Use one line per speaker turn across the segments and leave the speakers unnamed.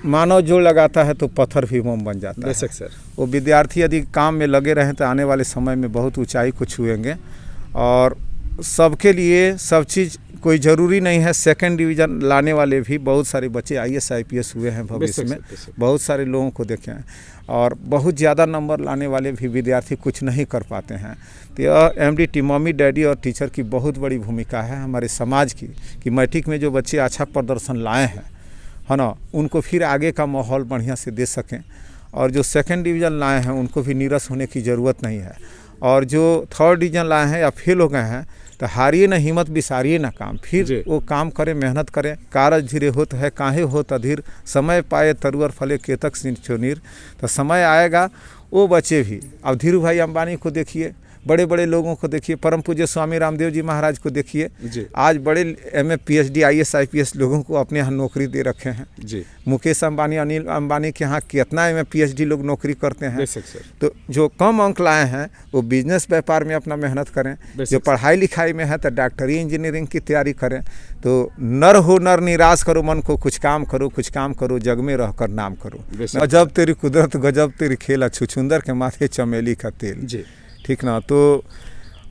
मानव जोड़ लगाता है तो पत्थर भी मोम बन जाता है।
बेशक सर।
वो विद्यार्थी यदि काम में लगे रहें तो आने वाले समय में बहुत ऊंचाई को छुएंगे। और सबके लिए सब चीज़ कोई ज़रूरी नहीं है। सेकंड डिवीज़न लाने वाले भी बहुत सारे बच्चे IAS IPS हुए हैं भविष्य में, बहुत सारे लोगों को देखे हैं। और बहुत ज़्यादा नंबर लाने वाले भी विद्यार्थी कुछ नहीं कर पाते हैं। तो यह MDT मम्मी डैडी और टीचर की बहुत बड़ी भूमिका है हमारे समाज की, कि मैट्रिक में जो बच्चे अच्छा प्रदर्शन लाए हैं, है ना, उनको फिर आगे का माहौल बढ़िया से दे सकें। और जो सेकंड डिवीज़न लाए हैं उनको भी निराश होने की ज़रूरत नहीं है। और जो थर्ड डिवीज़न लाए हैं या फेल हो गए हैं तो हारिए ना हिम्मत, बिसारिए ना काम, फिर वो काम करें, मेहनत करें। कारज धीरे होत है काहे होत अधीर, समय पाए तरुअर फले केतक सिंचोनीर। तो समय आएगा। वो बच्चे भी, अब धीरू भाई अंबानी को देखिए, बड़े बड़े लोगों को देखिए, परम पूज्य स्वामी रामदेव जी महाराज को देखिए, आज बड़े MA PhD IAS IPS लोगों को अपने यहाँ नौकरी दे रखे हैं जी। मुकेश अंबानी, अनिल अंबानी के यहाँ कितना MA PhD लोग नौकरी करते हैं। तो जो कम अंक लाए हैं वो बिजनेस व्यापार में अपना मेहनत करें, जो पढ़ाई लिखाई में है तो डॉक्टरी इंजीनियरिंग की तैयारी करें। तो नर हो नर निराश करो मन को, कुछ काम करो, कुछ काम करो, जग में रह कर नाम करो। गजब तेरी कुदरत गजब तेरी खेल, छुछुंदर के माथे चमेली का तेल जी। ठीक ना। तो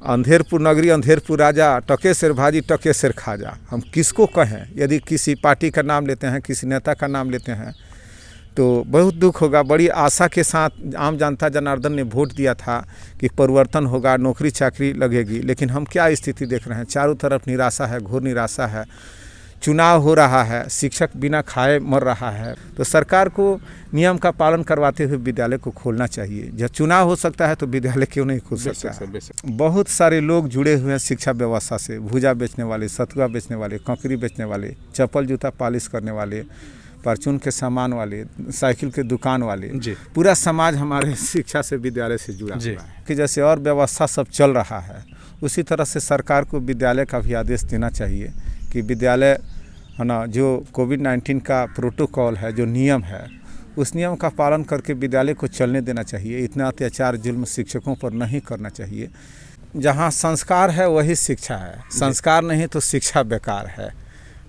अंधेरपुर नगरी अंधेरपुर राजा, टके सिर भाजी टके सिर खाजा। हम किसको कहें? यदि किसी पार्टी का नाम लेते हैं, किसी नेता का नाम लेते हैं तो बहुत दुख होगा। बड़ी आशा के साथ आम जनता जनार्दन ने वोट दिया था कि परिवर्तन होगा, नौकरी चाकरी लगेगी। लेकिन हम क्या स्थिति देख रहे हैं? चारों तरफ निराशा है, घोर निराशा है। चुनाव हो रहा है, शिक्षक बिना खाए मर रहा है। तो सरकार को नियम का पालन करवाते हुए विद्यालय को खोलना चाहिए। जब चुनाव हो सकता है तो विद्यालय क्यों नहीं खोल सकता है? बहुत सारे लोग जुड़े हुए हैं शिक्षा व्यवस्था से, भूजा बेचने वाले, सतुआ बेचने वाले, ककड़ी बेचने वाले, चप्पल जूता पॉलिश करने वाले, परचून के सामान वाले, साइकिल के दुकान वाले, पूरा समाज हमारे शिक्षा से विद्यालय से जुड़ा हुआ है। कि जैसे और व्यवस्था सब चल रहा है उसी तरह से सरकार को विद्यालय का भी आदेश देना चाहिए कि विद्यालय, है ना, जो कोविड-19 का प्रोटोकॉल है, जो नियम है, उस नियम का पालन करके विद्यालय को चलने देना चाहिए। इतना अत्याचार जुल्म शिक्षकों पर नहीं करना चाहिए। जहाँ संस्कार है वही शिक्षा है, संस्कार नहीं तो शिक्षा बेकार है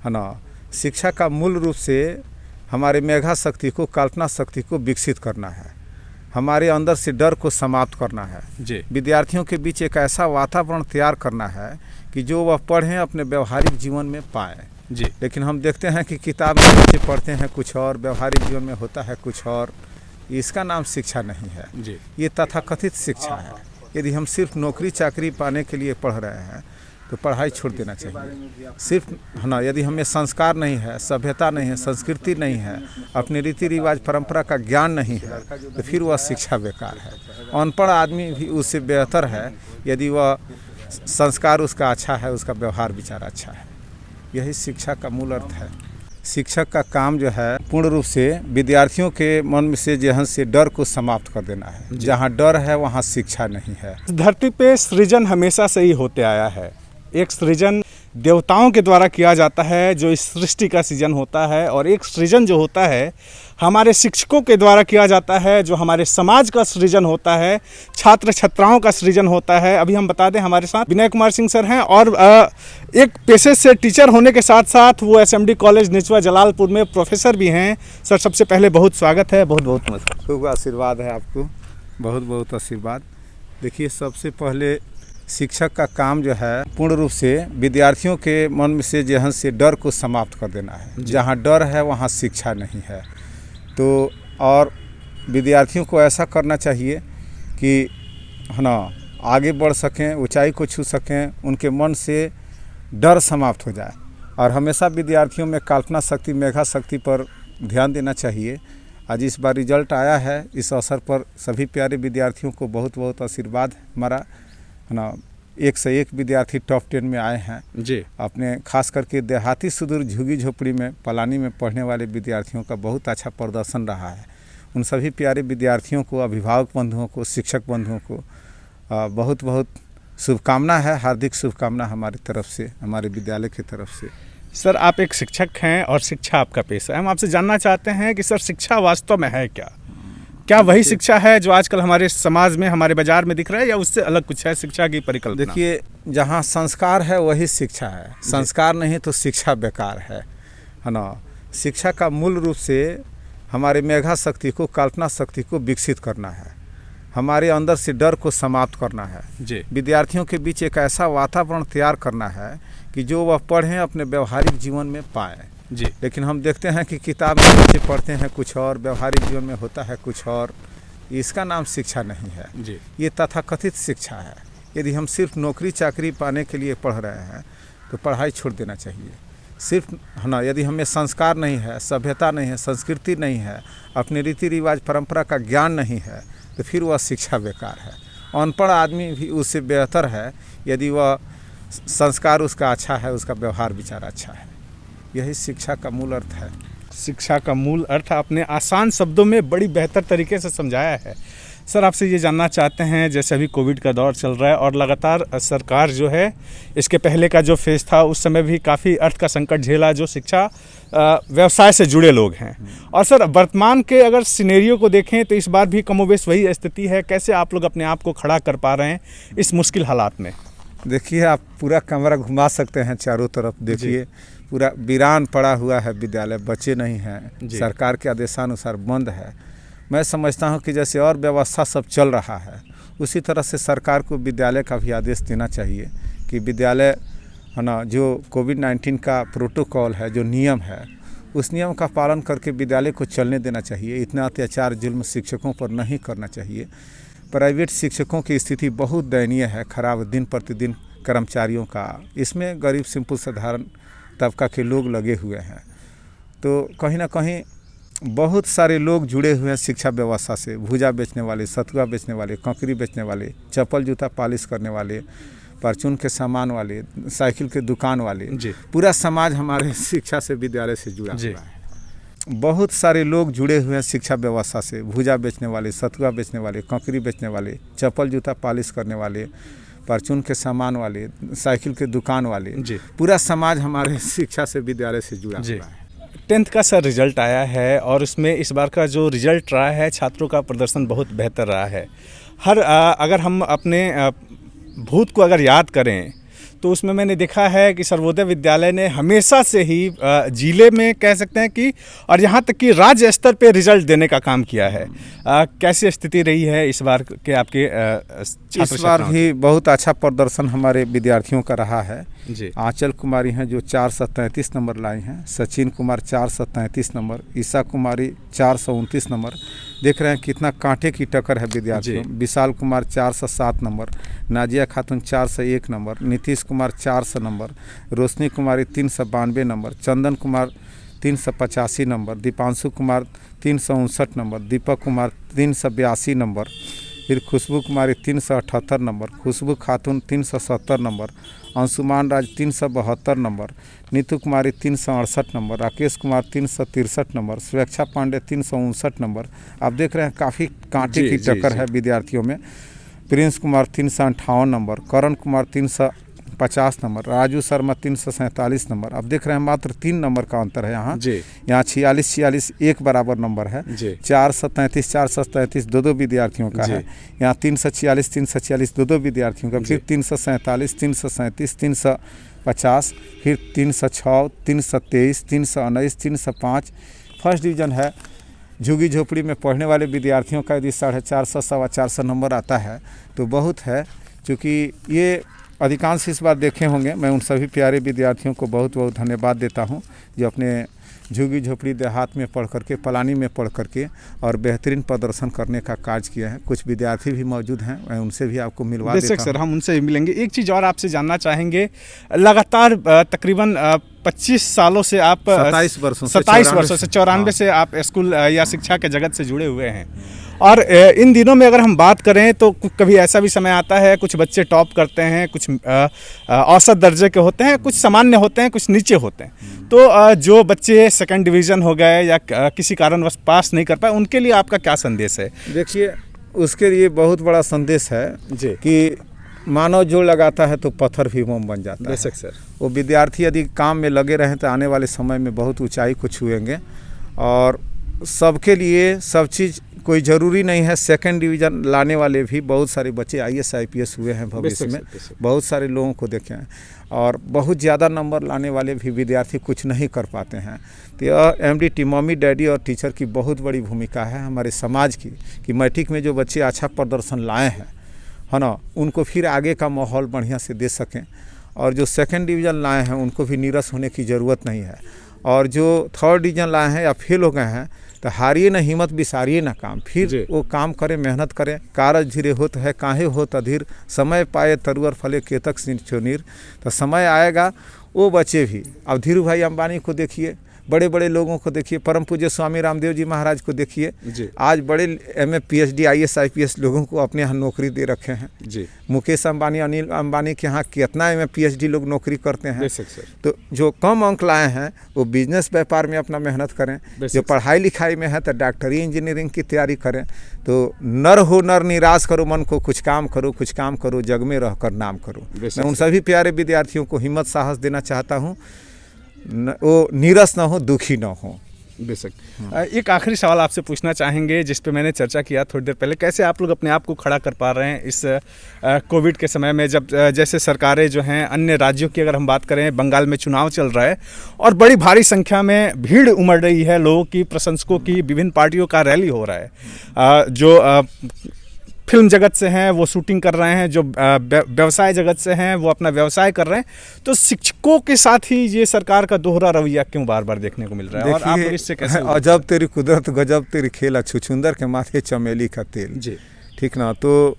ना। शिक्षा का मूल रूप से हमारे मेधा शक्ति को, कल्पना शक्ति को विकसित करना है, हमारे अंदर से डर को समाप्त करना है जी। विद्यार्थियों के बीच एक ऐसा वातावरण तैयार करना है कि जो वह पढ़ें अपने व्यवहारिक जीवन में पाएँ जी। लेकिन हम देखते हैं कि किताब में बच्चे पढ़ते हैं कुछ और, व्यवहारिक जीवन में होता है कुछ और। इसका नाम शिक्षा नहीं है जी। ये तथाकथित शिक्षा है। यदि हम सिर्फ नौकरी चाकरी पाने के लिए पढ़ रहे हैं तो पढ़ाई छोड़ देना चाहिए। सिर्फ, है ना, यदि हमें संस्कार नहीं है, सभ्यता नहीं है, संस्कृति नहीं है, अपने रीति रिवाज परंपरा का ज्ञान नहीं है तो फिर वह शिक्षा बेकार है। अनपढ़ आदमी भी उससे बेहतर है यदि वह संस्कार उसका अच्छा है, उसका व्यवहार विचार अच्छा है। यही शिक्षा का मूल अर्थ है। शिक्षक का काम जो है पूर्ण रूप से विद्यार्थियों के मन में से जहन से डर को समाप्त कर देना है। जहाँ डर है वहाँ शिक्षा नहीं है।
धरती पे सृजन हमेशा से ही होते आया है। एक सृजन देवताओं के द्वारा किया जाता है जो इस सृष्टि का सृजन होता है, और एक सृजन जो होता है हमारे शिक्षकों के द्वारा किया जाता है जो हमारे समाज का सृजन होता है, छात्र छात्राओं का सृजन होता है। अभी हम बता दें हमारे साथ विनय कुमार सिंह सर हैं और एक पेशे से टीचर होने के साथ साथ वो SMD कॉलेज निचवा जलालपुर में प्रोफेसर भी हैं। सर सबसे पहले बहुत स्वागत है, बहुत बहुत नमस्कार।
खूब आशीर्वाद है आपको, बहुत बहुत आशीर्वाद। देखिए, सबसे पहले शिक्षक का काम जो है पूर्ण रूप से विद्यार्थियों के मन में से जहन से डर को समाप्त कर देना है। जहाँ डर है वहाँ शिक्षा नहीं है। तो और विद्यार्थियों को ऐसा करना चाहिए कि, है ना, आगे बढ़ सकें, ऊंचाई को छू सकें, उनके मन से डर समाप्त हो जाए। और हमेशा विद्यार्थियों में कल्पना शक्ति, मेधा शक्ति पर ध्यान देना चाहिए। आज इस बार रिजल्ट आया है, इस अवसर पर सभी प्यारे विद्यार्थियों को बहुत बहुत आशीर्वाद हमारा, है ना। 1 से 1 विद्यार्थी टॉप 10 में आए हैं जी। अपने खास करके देहाती सुदूर झुग्गी झोपड़ी में पलानी में पढ़ने वाले विद्यार्थियों का बहुत अच्छा प्रदर्शन रहा है। उन सभी प्यारे विद्यार्थियों को, अभिभावक बंधुओं को, शिक्षक बंधुओं को बहुत बहुत शुभकामना है, हार्दिक शुभकामना हमारी तरफ से, हमारे विद्यालय की तरफ से।
सर आप एक शिक्षक हैं और शिक्षा आपका पेशा है। हम आपसे जानना चाहते हैं कि सर शिक्षा वास्तव में है क्या? क्या वही शिक्षा है जो आजकल हमारे समाज में, हमारे बाजार में दिख रहा है, या उससे अलग कुछ है शिक्षा की परिकल्पना?
देखिए, जहाँ संस्कार है वही शिक्षा है, संस्कार नहीं तो शिक्षा बेकार है ना। शिक्षा का मूल रूप से हमारे मेधा शक्ति को, कल्पना शक्ति को विकसित करना है, हमारे अंदर से डर को समाप्त करना है
जी।
विद्यार्थियों के बीच एक ऐसा वातावरण तैयार करना है कि जो वह पढ़ें अपने व्यवहारिक जीवन में पाएँ
जी।
लेकिन हम देखते हैं कि किताब में बच्चे पढ़ते हैं कुछ और, व्यवहारिक जीवन में होता है कुछ और। इसका नाम शिक्षा नहीं है
जी।
ये तथाकथित शिक्षा है। यदि हम सिर्फ नौकरी चाकरी पाने के लिए पढ़ रहे हैं तो पढ़ाई छोड़ देना चाहिए। सिर्फ है ना, यदि हमें संस्कार नहीं है, सभ्यता नहीं है, संस्कृति नहीं है, अपने रीति रिवाज परंपरा का ज्ञान नहीं है, तो फिर वह शिक्षा बेकार है। अनपढ़ आदमी भी उससे बेहतर है यदि वह संस्कार उसका अच्छा है, उसका व्यवहार विचार अच्छा है। यही शिक्षा का मूल अर्थ है।
शिक्षा का मूल अर्थ आपने आसान शब्दों में बड़ी बेहतर तरीके से समझाया है। सर, आपसे ये जानना चाहते हैं, जैसे अभी कोविड का दौर चल रहा है और लगातार सरकार जो है, इसके पहले का जो फेज़ था उस समय भी काफ़ी अर्थ का संकट झेला जो शिक्षा व्यवसाय से जुड़े लोग हैं। और सर, वर्तमान के अगर सिनेरियो को देखें तो इस बार भी कमोबेश वही स्थिति है। कैसे आप लोग अपने आप को खड़ा कर पा रहे हैं इस मुश्किल हालात में?
देखिए, आप पूरा कमरा घुमा सकते हैं चारों तरफ, देखिए पूरा वीरान पड़ा हुआ है विद्यालय, बच्चे नहीं हैं, सरकार के आदेशानुसार बंद है। मैं समझता हूं कि जैसे और व्यवस्था सब चल रहा है उसी तरह से सरकार को विद्यालय का भी आदेश देना चाहिए कि विद्यालय है ना, जो कोविड-19 का प्रोटोकॉल है, जो नियम है, उस नियम का पालन करके विद्यालय को चलने देना चाहिए। इतना अत्याचार जुल्म शिक्षकों पर नहीं करना चाहिए। प्राइवेट शिक्षकों की स्थिति बहुत दयनीय है, खराब, दिन प्रतिदिन कर्मचारियों का, इसमें गरीब सिंपल साधारण तबका के लोग लगे हुए हैं। तो कहीं ना कहीं बहुत सारे लोग जुड़े हुए हैं शिक्षा व्यवस्था से, भुजा बेचने वाले, सतुआ बेचने वाले, ककड़ी बेचने वाले, चप्पल जूता पॉलिश करने वाले, परचून के सामान वाले, साइकिल के दुकान वाले, पूरा समाज हमारे शिक्षा से, विद्यालय से जुड़ा हुआ है। बहुत सारे लोग जुड़े हुए हैं शिक्षा व्यवस्था से, भुजा बेचने वाले, सतुआ बेचने वाले, ककड़ी बेचने वाले, चप्पल जूता पॉलिश करने वाले, परचून के सामान वाले, साइकिल के दुकान वाले, पूरा समाज हमारे शिक्षा से, विद्यालय से जुड़ा हुआ है।
10th का सर रिजल्ट आया है और उसमें इस बार का जो रिजल्ट रहा है, छात्रों का प्रदर्शन बहुत बेहतर रहा है। अगर हम अपने भूत को अगर याद करें तो उसमें मैंने देखा है कि सर्वोदय विद्यालय ने हमेशा से ही जिले में कह सकते हैं कि, और यहाँ तक कि राज्य स्तर पे रिजल्ट देने का काम किया है। कैसी स्थिति रही है इस बार के आपके
इस बार भी बहुत अच्छा प्रदर्शन हमारे विद्यार्थियों का रहा है
जी।
आंचल कुमारी हैं जो 433 नंबर लाई हैं, सचिन कुमार 433 नंबर, ईसा कुमारी 429 नंबर। देख रहे हैं कितना कांटे की टक्कर है विद्यार्थियों। विशाल कुमार 407 नंबर, नाजिया खातून 401 नंबर, नीतीश कुमार 400 नंबर, रोशनी कुमारी 392 number, Chandan Kumar 385 number, Deepanshu Kumar 359 number, Deepak Kumar 382 number, फिर खुशबू कुमारी 378 नंबर, खुशबू खातून 370 नंबर, अंशुमान राज 372 नंबर, नीतू कुमारी 368 नंबर, राकेश कुमार 363 नंबर, सुरक्षा पांडे 359 नंबर। आप देख रहे हैं काफ़ी कांटे की टक्कर है विद्यार्थियों में। Prince Kumar 358 number, Karan Kumar 350 number, Raju Sharma 347 number. अब देख रहे हैं मात्र 3 नंबर का अंतर है यहाँ। 46 एक बराबर नंबर है। 437 दो विद्यार्थियों का है। यहाँ 346 दो विद्यार्थियों का, फिर 347 337 350, फिर 306 323 319 305 फर्स्ट डिवीज़न है। झुग्गी झोपड़ी में पढ़ने वाले विद्यार्थियों का यदि 450 450 नंबर आता है तो बहुत है। क्योंकि ये अधिकांश इस बार देखे होंगे। मैं उन सभी प्यारे विद्यार्थियों को बहुत बहुत धन्यवाद देता हूं जो अपने झुग्गी झोपड़ी देहात में पढ़ करके, पलानी में पढ़ करके और बेहतरीन प्रदर्शन करने का कार्य किया है। कुछ विद्यार्थी भी मौजूद हैं, मैं उनसे भी आपको मिलवा देता हूं।
सर, हम उनसे भी मिलेंगे। एक चीज़ और आपसे जानना चाहेंगे, लगातार तकरीबन 25 सालों से आप
27 वर्षों से
94 से आप स्कूल या शिक्षा के जगत से जुड़े हुए हैं। और इन दिनों में अगर हम बात करें तो कभी ऐसा भी समय आता है, कुछ बच्चे टॉप करते हैं, कुछ औसत दर्जे के होते हैं, कुछ सामान्य होते हैं, कुछ नीचे होते हैं। तो जो बच्चे सेकंड डिवीज़न हो गए या किसी कारणवश पास नहीं कर पाए, उनके लिए आपका क्या संदेश है?
देखिए, उसके लिए बहुत बड़ा संदेश है
जी
कि मानव जोड़ लगाता है तो पत्थर भी मोम बन जाता है।
बेशक सर।
वो विद्यार्थी यदि काम में लगे रहें तो आने वाले समय में बहुत ऊंचाई को छुएंगे। और सबके लिए सब चीज़ कोई ज़रूरी नहीं है सेकंड डिवीज़न लाने वाले भी बहुत सारे बच्चे IAS IPS हुए हैं भविष्य में, बहुत सारे लोगों को देखे हैं। और बहुत ज़्यादा नंबर लाने वाले भी विद्यार्थी कुछ नहीं कर पाते हैं। तो यह MDT मम्मी डैडी और टीचर की बहुत बड़ी भूमिका है हमारे समाज की, कि मैट्रिक में जो बच्चे अच्छा प्रदर्शन लाए हैं, है ना, उनको फिर आगे का माहौल बढ़िया से दे सकें। और जो सेकंड डिवीज़न लाए हैं उनको भी निराश होने की ज़रूरत नहीं है। और जो थर्ड डिवीज़न लाए हैं या फेल हो गए हैं तो हारिए ना हिम्मत, बिसारिए ना काम, फिर वो काम करें, मेहनत करें। कारज धीरे होत है काहे होत अधीर, समय पाए तरुअर फले केतक सिंचोनीर। तो समय आएगा, वो बच्चे भी। अब धीरू भाई अंबानी को देखिए, बड़े बड़े लोगों को देखिए, परम पूज्य स्वामी रामदेव जी महाराज को देखिए, आज बड़े MA PhD IAS IPS लोगों को अपने यहाँ नौकरी दे रखे हैं जी। मुकेश अंबानी, अनिल अंबानी के यहाँ कितना MA PhD लोग नौकरी करते हैं। तो जो कम अंक लाए हैं वो बिजनेस व्यापार में अपना मेहनत करें, जो पढ़ाई लिखाई में है तो डॉक्टरी इंजीनियरिंग की तैयारी करें। तो नर हो नर निराश करो मन को, कुछ काम करो, कुछ काम करो, जग में रह कर नाम करो। मैं उन सभी प्यारे विद्यार्थियों को हिम्मत साहस देना चाहता हूँ, वो नीरस ना हो, दुखी ना हो।
बेशक। एक आखिरी सवाल आपसे पूछना चाहेंगे जिस पे मैंने चर्चा किया थोड़ी देर पहले, कैसे आप लोग अपने आप को खड़ा कर पा रहे हैं इस कोविड के समय में, जब जैसे सरकारें जो हैं अन्य राज्यों की अगर हम बात करें, बंगाल में चुनाव चल रहा है और बड़ी भारी संख्या में भीड़ उमड़ रही है लोगों की, प्रशंसकों की, विभिन्न पार्टियों का रैली हो रहा है। जो फिल्म जगत से हैं वो शूटिंग कर रहे हैं, जो व्यवसाय जगत से हैं वो अपना व्यवसाय कर रहे हैं। तो शिक्षकों के साथ ही ये सरकार का दोहरा रवैया क्यों बार बार देखने को मिल रहा है, और आप लोग इससे कैसे?
अजब तेरी कुदरत गजब तेरी खेल, छुछुंदर के माथे चमेली का तेल जी, ठीक ना। तो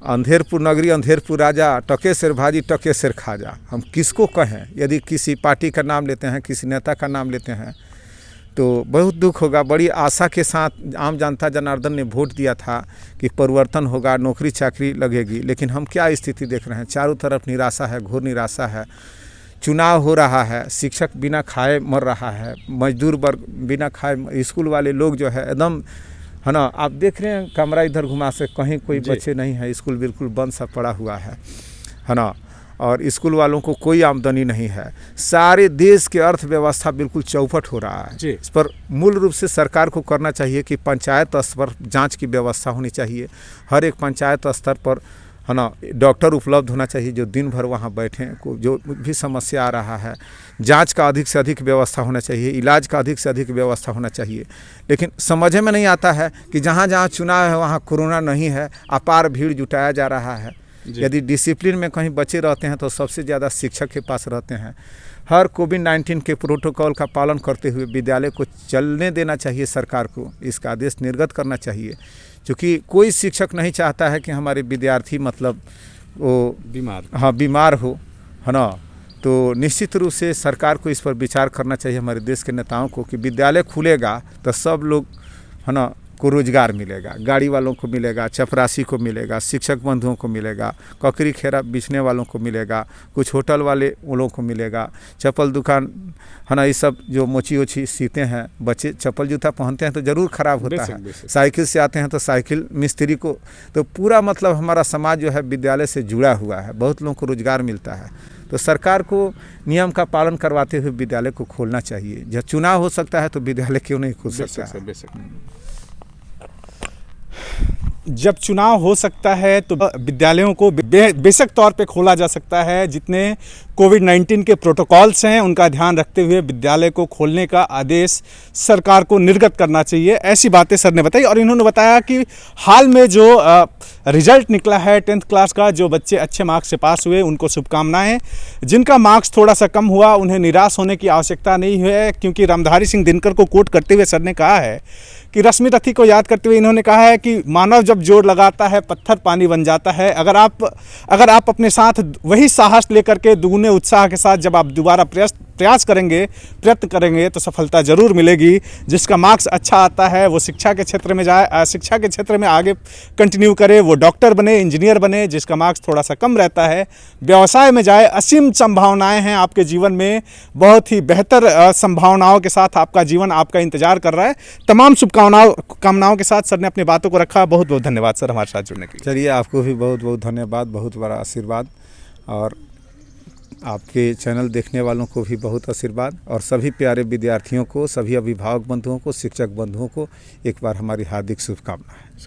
अंधेरपुर नगरी अंधेरपुर राजा, टके सिर भाजी टके सिर खाजा। हम किसको कहें? यदि किसी पार्टी का नाम लेते हैं, किसी नेता का नाम लेते हैं तो बहुत दुख होगा। बड़ी आशा के साथ आम जनता जनार्दन ने वोट दिया था कि परिवर्तन होगा, नौकरी चाकरी लगेगी, लेकिन हम क्या स्थिति देख रहे हैं? चारों तरफ निराशा है, घोर निराशा है। चुनाव हो रहा है, शिक्षक बिना खाए मर रहा है, मजदूर वर्ग बिना खाए, स्कूल वाले लोग जो है एकदम, है ना, आप देख रहे हैं कमरा इधर घुमा से कहीं कोई बच्चे नहीं है, स्कूल बिल्कुल बंद सा पड़ा हुआ है ना। और स्कूल वालों को कोई आमदनी नहीं है। सारे देश की अर्थव्यवस्था बिल्कुल चौपट हो रहा है। इस पर मूल रूप से सरकार को करना चाहिए कि पंचायत स्तर पर जांच की व्यवस्था होनी चाहिए। हर एक पंचायत स्तर पर, है ना, डॉक्टर उपलब्ध होना चाहिए जो दिन भर वहाँ बैठें, को जो भी समस्या आ रहा है, जांच का अधिक से अधिक व्यवस्था होना चाहिए, इलाज का अधिक से अधिक व्यवस्था होना चाहिए। लेकिन समझ में नहीं आता है कि जहाँ जहाँ चुनाव है वहाँ कोरोना नहीं है, अपार भीड़ जुटाया जा रहा है। यदि डिसिप्लिन में कहीं बचे रहते हैं तो सबसे ज़्यादा शिक्षक के पास रहते हैं। हर कोविड-19 के प्रोटोकॉल का पालन करते हुए विद्यालय को चलने देना चाहिए, सरकार को इसका आदेश निर्गत करना चाहिए, क्योंकि कोई शिक्षक नहीं चाहता है कि हमारे विद्यार्थी मतलब वो बीमार हो, है ना। तो निश्चित रूप से सरकार को इस पर विचार करना चाहिए, हमारे देश के नेताओं को, कि विद्यालय खुलेगा तो सब लोग, है ना, को रोजगार मिलेगा, गाड़ी वालों को मिलेगा, चपरासी को मिलेगा, शिक्षक बंधुओं को मिलेगा, ककरी खेरा बेचने वालों को मिलेगा, कुछ होटल वाले उन लोगों को मिलेगा, चप्पल दुकान, है ना, ये सब जो मोची ओची सीते हैं, बच्चे चप्पल जूता पहनते हैं तो ज़रूर ख़राब होता है, साइकिल से आते हैं तो साइकिल मिस्त्री को, तो पूरा मतलब हमारा समाज जो है विद्यालय से जुड़ा हुआ है, बहुत लोगों को रोजगार मिलता है। तो सरकार को नियम का पालन करवाते हुए विद्यालय को खोलना चाहिए। जब चुनाव हो सकता है तो विद्यालय क्यों नहीं खुल सकता है?
जब चुनाव हो सकता है तो विद्यालयों को बेशक तौर पे खोला जा सकता है। जितने कोविड-19 के प्रोटोकॉल्स हैं उनका ध्यान रखते हुए विद्यालय को खोलने का आदेश सरकार को निर्गत करना चाहिए, ऐसी बातें सर ने बताई। और इन्होंने बताया कि हाल में जो रिजल्ट निकला है 10th क्लास का, जो बच्चे अच्छे मार्क्स से पास हुए उनको शुभकामनाएं। जिनका मार्क्स थोड़ा सा कम हुआ उन्हें निराश होने की आवश्यकता नहीं है, क्योंकि रामधारी सिंह दिनकर को कोट करते हुए सर ने कहा है कि रश्मि रथी को याद करते हुए इन्होंने कहा है कि मानव जब जोर लगाता है पत्थर पानी बन जाता है। अगर आप अपने साथ वही साहस लेकर के दुगने उत्साह के साथ जब आप दोबारा प्रयास करेंगे, प्रयत्न करेंगे तो सफलता ज़रूर मिलेगी। जिसका मार्क्स अच्छा आता है वो शिक्षा के क्षेत्र में जाए, शिक्षा के क्षेत्र में आगे कंटिन्यू करे, वो डॉक्टर बने, इंजीनियर बने। जिसका मार्क्स थोड़ा सा कम रहता है व्यवसाय में जाए। असीम संभावनाएं हैं आपके जीवन में, बहुत ही बेहतर संभावनाओं के साथ आपका जीवन आपका इंतजार कर रहा है। तमाम शुभकामनाओं के साथ सर ने अपनी बातों को रखा। बहुत बहुत धन्यवाद सर हमारे साथ जुड़ने के लिए।
चलिए, आपको भी बहुत बहुत धन्यवाद, बहुत बड़ा आशीर्वाद। और आपके चैनल देखने वालों को भी बहुत आशीर्वाद, और सभी प्यारे विद्यार्थियों को, सभी अभिभावक बंधुओं को, शिक्षक बंधुओं को एक बार हमारी हार्दिक शुभकामनाएं।